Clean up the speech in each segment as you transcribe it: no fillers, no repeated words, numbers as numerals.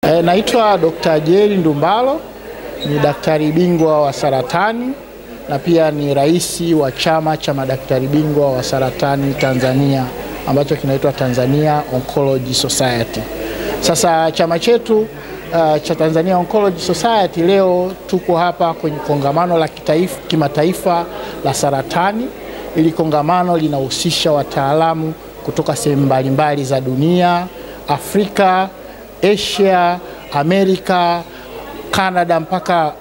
Naitwa Dr. Jerry Ndumbalo, ni daktari bingwa wa saratani na pia ni rais wa chama cha madaktari bingwa wa saratani Tanzania ambacho kinaitwa Tanzania Oncology Society. Sasa chama chetu cha Tanzania Oncology Society leo tuko hapa kwenye kongamano la kimataifa la saratani. Ili kongamano linahusisha wataalamu kutoka sehemu mbalimbali za dunia, Afrika, Asia, Amerika, Canada mpaka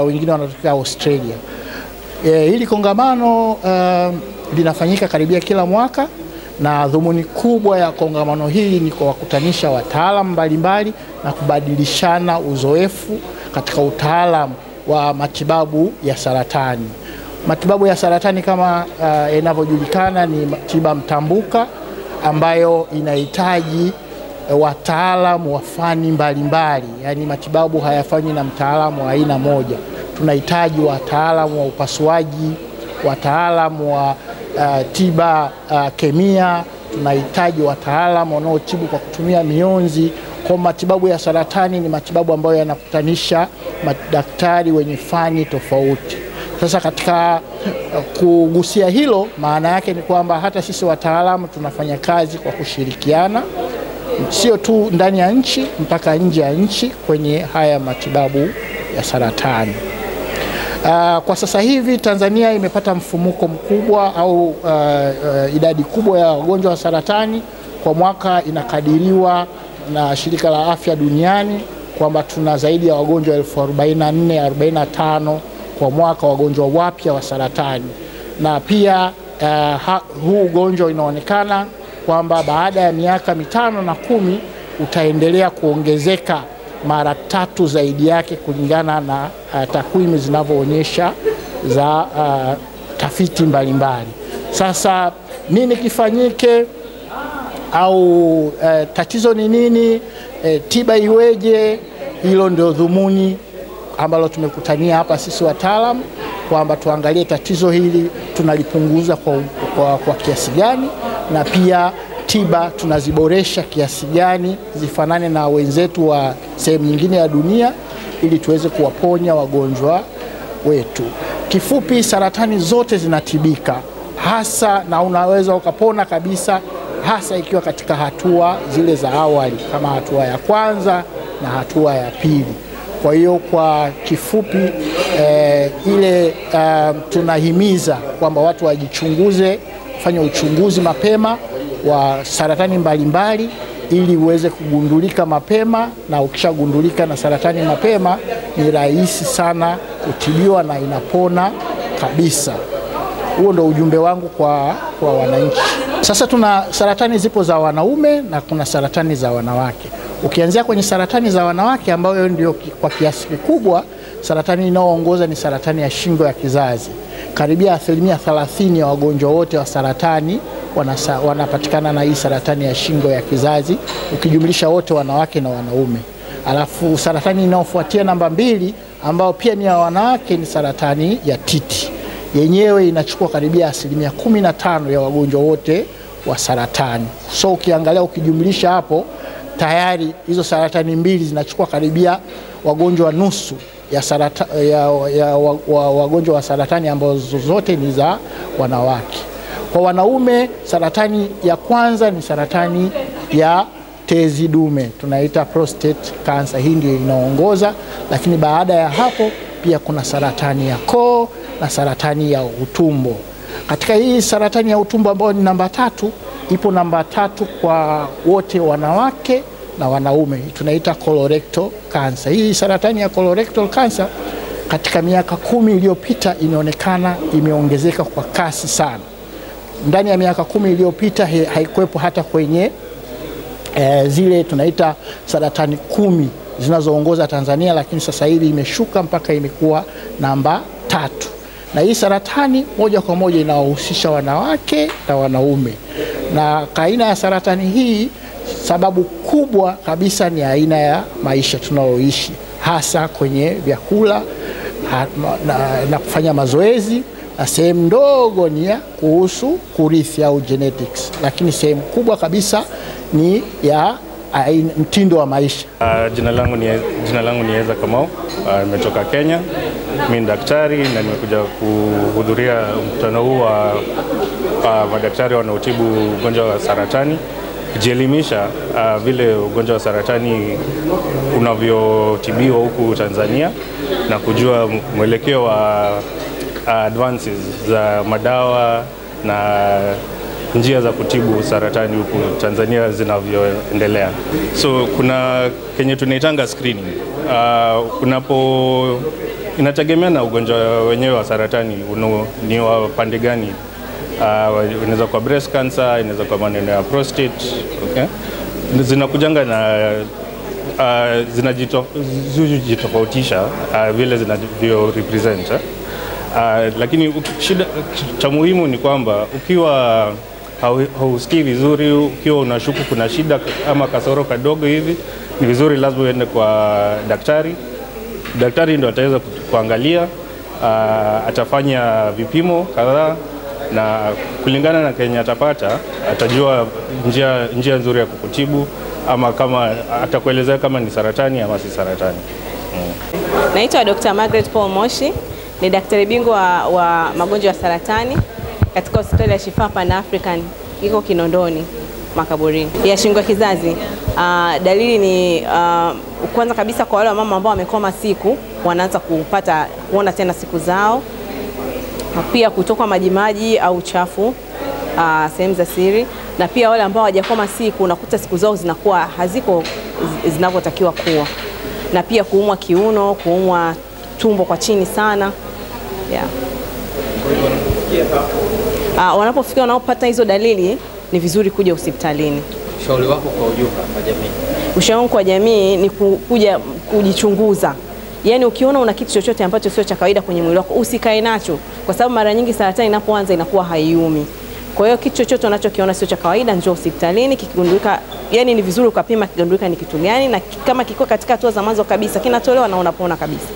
wengine wanatoka Australia. Hili kongamano linafanyika karibia kila mwaka, na dhumuni kubwa ya kongamano hili ni kuwakutanisha wataalamu mbalimbali na kubadilishana uzoefu katika utaalamu wa matibabu ya saratani. Matibabu ya saratani kama inavyojulikana ni tiba mtambuka ambayo inahitaji wataalamu wa fani mbalimbali. Yani matibabu hayafanywi na mtaalamu wa aina moja. Tunahitaji wataalamu wa upasuaji, wataalamu wa tiba kemia, tunahitaji wataalamu wanaotibu kwa kutumia mionzi. Kwa matibabu ya saratani ni matibabu ambayo yanakutanisha madaktari wenye fani tofauti. Sasa katika kugusia hilo, maana yake ni kwamba hata sisi wataalamu tunafanya kazi kwa kushirikiana, sio tu ndani ya nchi mpaka nje ya nchi kwenye haya matibabu ya saratani. Kwa sasa hivi Tanzania imepata mfumuko mkubwa au idadi kubwa ya wagonjwa wa saratani. Kwa mwaka inakadiriwa na Shirika la Afya Duniani kwamba tuna zaidi ya wagonjwa 44,45 kwa mwaka, wagonjwa wapya wa saratani. Na pia huu ugonjwa inaonekana kwamba baada ya miaka 5 na 10 utaendelea kuongezeka mara 3 zaidi yake kulingana na takwimu zinavyoonyesha za tafiti mbalimbali. Sasa nini kifanyike au tatizo ni nini? Tiba iweje? Hilo ndio dhumuni ambalo tumekutania hapa sisi wataalamu, kwamba tuangalie tatizo hili tunalipunguza kwa kiasi gani, na pia tiba tunaziboresha kiasi gani zifanane na wenzetu wa sehemu nyingine ya dunia ili tuweze kuwaponya wagonjwa wetu. Kifupi, saratani zote zinatibika hasa, na unaweza ukapona kabisa, hasa ikiwa katika hatua zile za awali kama hatua ya kwanza na hatua ya pili. Kwa hiyo kwa kifupi tunahimiza kwamba watu wajichunguze, fanya uchunguzi mapema wa saratani mbalimbali ili uweze kugundulika mapema, na ukishagundulika na saratani mapema ni rahisi sana kutibiwa na inapona kabisa. Huo ndio ujumbe wangu kwa wananchi. Sasa tuna saratani zipo za wanaume na kuna saratani za wanawake. Ukianzia kwenye saratani za wanawake ambayo ndio kwa kiasi kikubwa saratani inayoongoza ni saratani ya shingo ya kizazi. Karibia 30% ya wagonjwa wote wa saratani wanapatikana na hii saratani ya shingo ya kizazi, ukijumlisha wote wanawake na wanaume. Alafu saratani inayofuatia namba 2 ambao pia ni ya wanawake ni saratani ya titi. Yenyewe inachukua karibia 15% ya wagonjwa wote wa saratani. So ukiangalia, ukijumlisha hapo, tayari hizo saratani mbili zinachukua karibia wagonjwa nusu ya wagonjwa wa saratani ambazo zote ni za wanawake. Kwa wanaume, saratani ya kwanza ni saratani ya tezi dume, tunaita prostate cancer. Hii ndio inaongoza, lakini baada ya hapo pia kuna saratani ya koo na saratani ya utumbo. Katika hii saratani ya utumbo ambayo ni namba 3, ipo namba 3 kwa wote wanawake na wanaume, tunaita colorectal cancer. Hii saratani ya colorectal cancer katika miaka 10 iliyopita inaonekana imeongezeka kwa kasi sana. Ndani ya miaka 10 iliyopita haikuwepo hata kwenye zile tunaita saratani 10 zinazoongoza Tanzania, lakini sasa hivi imeshuka mpaka imekuwa namba 3. Na hii saratani moja kwa moja inawahusisha wanawake na wanaume. Na aina ya saratani hii, sababu kubwa kabisa ni aina ya maisha tunayoishi, hasa kwenye vyakula na kufanya mazoezi, na sehemu ndogo ni ya kuhusu kurithi au genetics, lakini sehemu kubwa kabisa ni ya mtindo wa maisha. Jina langu ni Eza Kamau, nimetoka Kenya. Mimi ni daktari na nimekuja kuhudhuria mkutano huu wa madaktari wanaotibu ugonjwa wa saratani, kujielimisha vile ugonjwa wa saratani unavyotibiwa huku Tanzania na kujua mwelekeo wa advances za madawa na njia za kutibu saratani huku Tanzania zinavyoendelea. So kuna kenye tunaitanga screening. Inategemea na ugonjwa wenyewe wa saratani ni wa pande gani. Inaweza kwa breast cancer, inaweza kwa maneno ya prostate, okay? Zinakujanga na zinajitofautisha vile zinavyo represent. Lakini shida cha muhimu ni kwamba ukiwa hausikii vizuri, ukiwa unashuku kuna shida ama kasoro kadogo hivi, ni vizuri lazima uende kwa daktari. Daktari ndio ataweza kuangalia, atafanya vipimo kadhaa na kulingana na Kenya atapata, atajua njia nzuri ya kukutibu ama kama atakuelezea kama ni saratani ama si saratani. Naitwa Dr. Margaret Paul Moshi, ni daktari bingwa wa magonjwa ya saratani katika hospitali ya Shifaa Pan African iko Kinondoni Makaburini. Ya shingo ya kizazi, dalili ni kwanza kabisa kwa wale mama ambao wamekoma siku, wanaanza kuona tena siku zao. Pia kutoka majimaji au uchafu sehemu za siri, na pia wale ambao hawajakoma siku unakuta siku zao zinakuwa haziko zinavyotakiwa kuwa, na pia kuumwa kiuno, kuumwa tumbo kwa chini sana. Wanapofikia wanapopata hizo dalili ni vizuri kuja hospitalini. Ushauri wako kwa ujumla kwa jamii? Ushauri kwa jamii ni kuja kujichunguza. Yaani ukiona una kitu chochote ambacho sio cha kawaida kwenye mwili wako, usikae nacho, kwa sababu mara nyingi saratani inapoanza inakuwa haiumi. Kwa hiyo kitu chochote unachokiona sio cha kawaida, njoo hospitalini. Kikigundulika, yani ni vizuri ukapima kigundulika ni kitu gani, na kama kiko katika hatua za mwanzo kabisa kinatolewa na unapona kabisa.